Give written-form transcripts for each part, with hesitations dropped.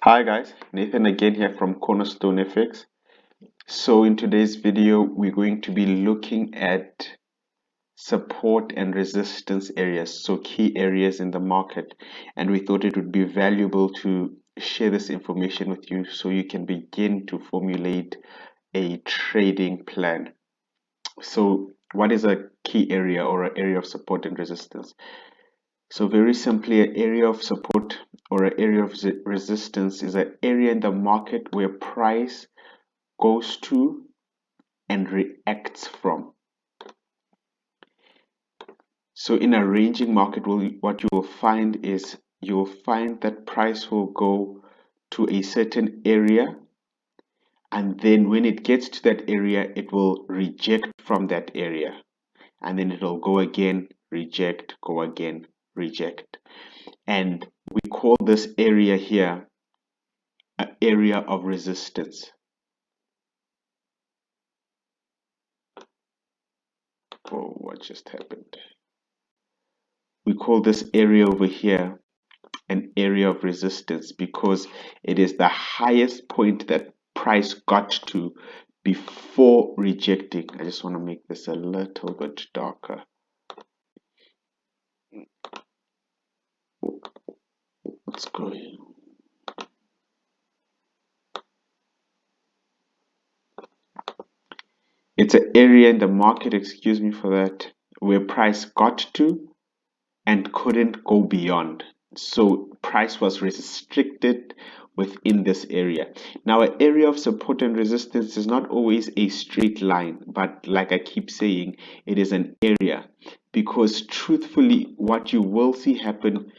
Hi guys, Nathan again here from Cornerstone FX. So in today's video, we're going to be looking at support and resistance areas, so key areas in the market. And we thought it would be valuable to share this information with you so you can begin to formulate a trading plan. So what is a key area or an area of support and resistance? So very simply, an area of support or an area of resistance is an area in the market where price goes to and reacts from. So in a ranging market, what you will find is you will find that price will go to a certain area, and then when it gets to that area, it will reject from that area, and then it'll go again, reject, go again, reject. And we call this area here an area of resistance. Oh, what just happened? We call this area over here an area of resistance because it is the highest point that price got to before rejecting. I just want to make this a little bit darker. What's going on? It's an area in the market, excuse me for that, where price got to and couldn't go beyond. So price was restricted within this area. Now, an area of support and resistance is not always a straight line, but like I keep saying, it is an area because truthfully, what you will see happen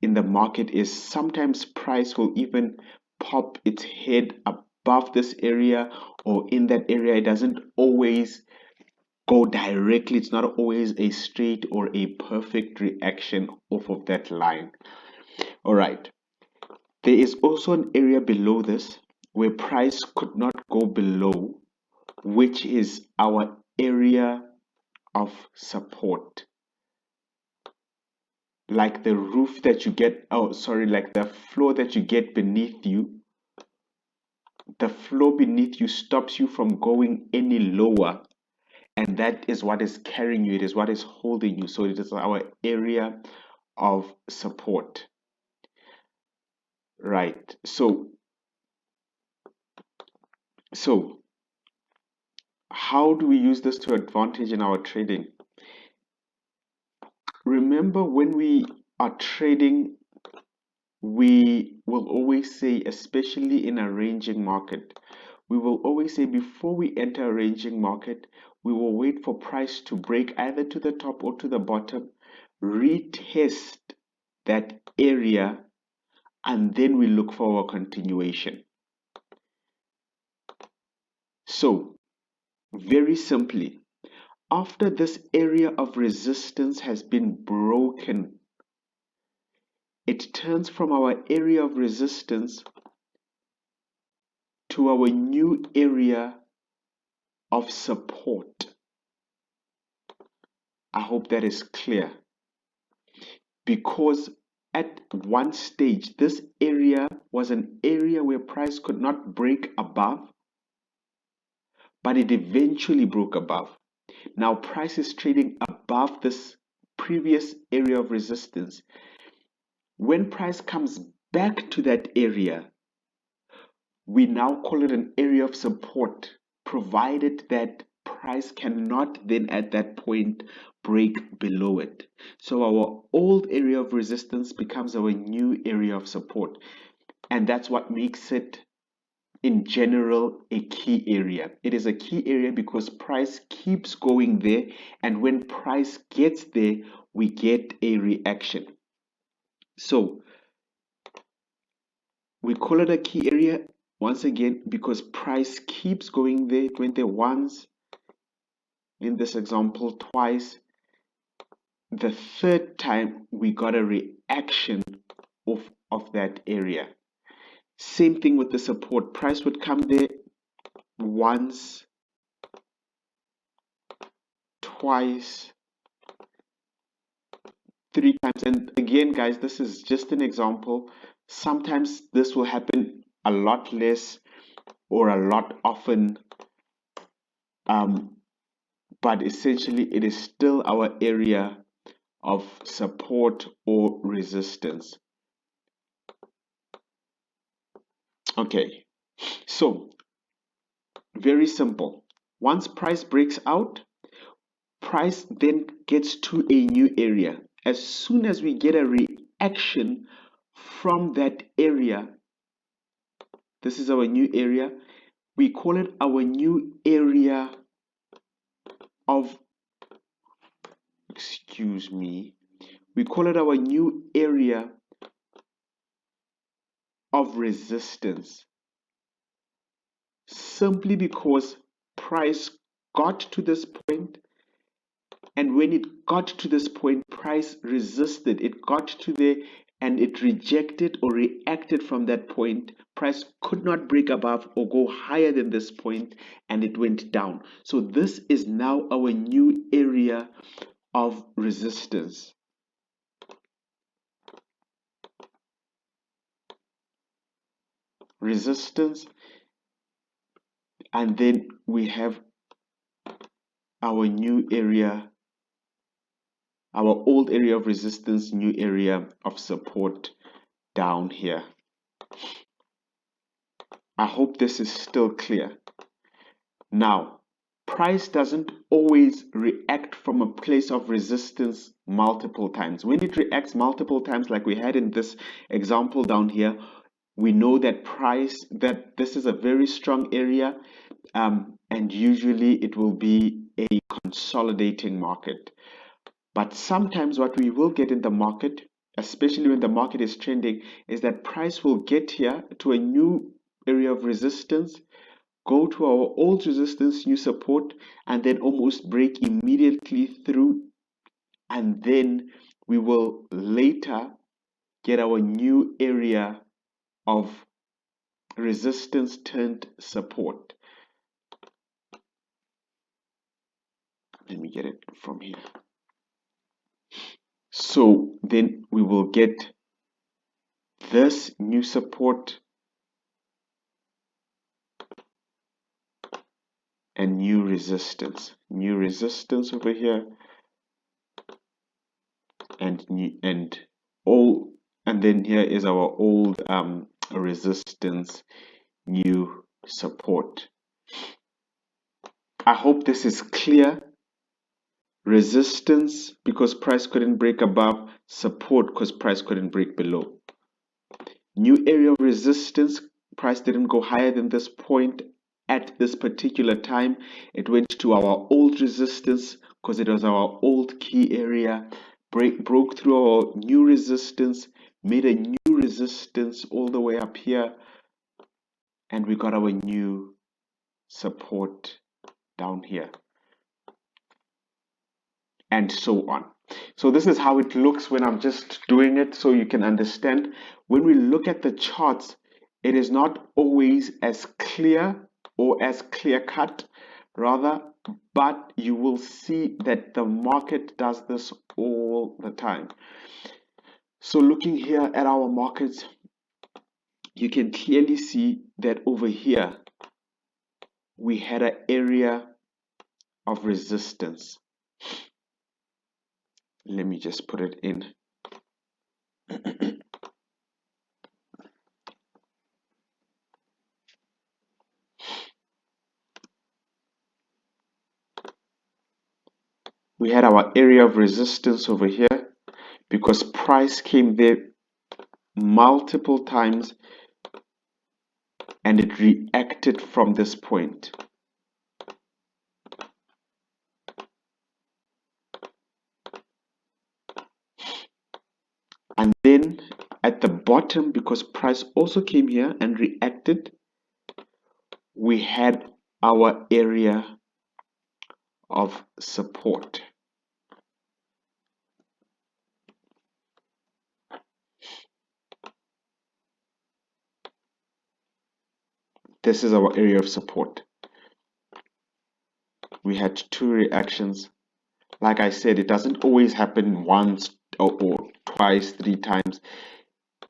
in the market is sometimes price will even pop its head above this area or in that area. It doesn't always go directly. It's not always a straight or a perfect reaction off of that line. All right. There is also an area below this where price could not go below, which is our area of support. Like the roof that you get, like the floor that you get beneath you. The floor beneath you stops you from going any lower, and that is what is carrying you. It is what is holding you. So it is our area of support, right? So how do we use this to advantage in our trading? Remember, when we are trading, we will always say, especially in a ranging market, we will always say before we enter a ranging market, we will wait for price to break either to the top or to the bottom, retest that area, and then we look for our continuation. So very simply, after this area of resistance has been broken, it turns from our area of resistance to our new area of support. I hope that is clear. Because at one stage, this area was an area where price could not break above, but it eventually broke above. Now price is trading above this previous area of resistance. When price comes back to that area, we now call it an area of support, provided that price cannot then at that point break below it. So our old area of resistance becomes our new area of support. And that's what makes it, in general, a key area. It is a key area because price keeps going there, and when price gets there, we get a reaction. So we call it a key area once again because price keeps going there. It went there once, in this example twice. The third time we got a reaction of that area. Same thing with the support. Price would come there once, twice, three times. And again, guys, this is just an example. Sometimes this will happen a lot less or a lot often, but essentially it is still our area of support or resistance. Okay, so very simple. Once price breaks out, price then gets to a new area. As soon as we get a reaction from that area, this is our new area, we call it our new area of, we call it our new area of resistance, simply because price got to this point, and when it got to this point, price resisted. It got to there and it rejected or reacted from that point. Price could not break above or go higher than this point, and it went down. So this is now our new area of resistance. Resistance, and then we have our new area, our old area of resistance, new area of support down here. I hope this is still clear. Now, price doesn't always react from a place of resistance multiple times. When it reacts multiple times, like we had in this example down here, we know that this is a very strong area, and usually it will be a consolidating market. But sometimes what we will get in the market, especially when the market is trending, is that price will get here to a new area of resistance, go to our old resistance, new support, and then almost break immediately through. And then we will later get our new area of resistance turned support. Let me get it from here. So then we will get this new support and new resistance over here, and then here is our old resistance, new support. I hope this is clear. Resistance because price couldn't break above, support because price couldn't break below. New area of resistance, price didn't go higher than this point at this particular time. It went to our old resistance because it was our old key area, broke through our new resistance, made a new resistance all the way up here, and we got our new support down here, and so on. So this is how it looks when I'm just doing it, so you can understand. When we look at the charts, it is not always as clear or as clear cut, rather, but you will see that the market does this all the time. So looking here at our markets, you can clearly see that over here we had an area of resistance. Let me just put it in. We had our area of resistance over here because price came there multiple times and it reacted from this point. And then at the bottom, because price also came here and reacted, we had our area of support. This is our area of support. We had two reactions. Like I said, it doesn't always happen once or twice, 3 times.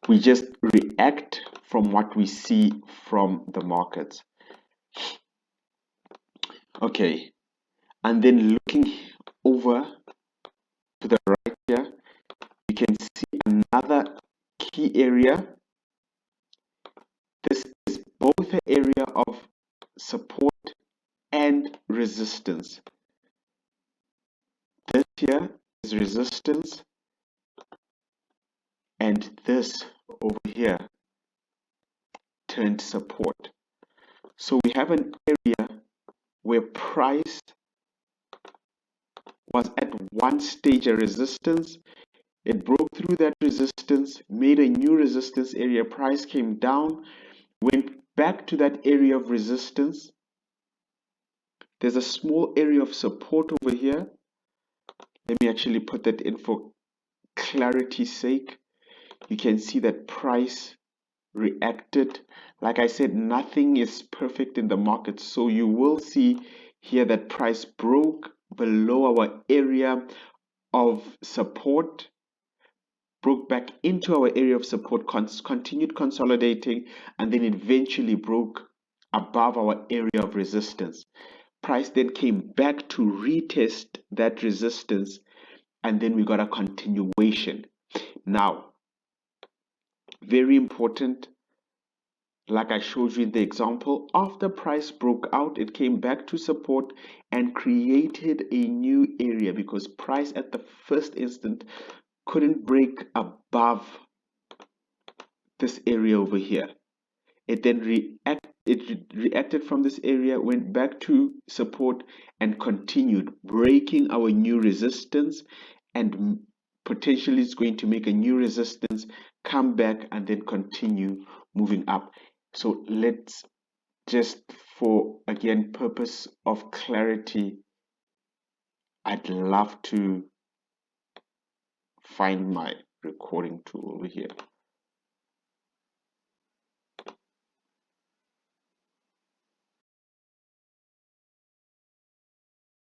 We just react from what we see from the markets. Okay, and then looking over to the right here, you can see another key area. This is both an area of support and resistance. This here is resistance, and this over here turned support. So we have an area where price was at one stage a resistance. It broke through that resistance, made a new resistance area. Price came down, went back to that area of resistance. There's a small area of support over here. Let me actually put that in for clarity's sake. You can see that price reacted. Like I said, nothing is perfect in the market. So you will see here that price broke below our area of support, broke back into our area of support, continued consolidating, and then eventually broke above our area of resistance. Price then came back to retest that resistance, and then we got a continuation. Now, very important, like I showed you in the example, after price broke out, it came back to support and created a new area because price at the first instant couldn't break above this area over here. It then reacted from this area, went back to support, and continued breaking our new resistance, and potentially is going to make a new resistance, come back, and then continue moving up. So let's just, for again purpose of clarity, I'd love to find my recording tool over here.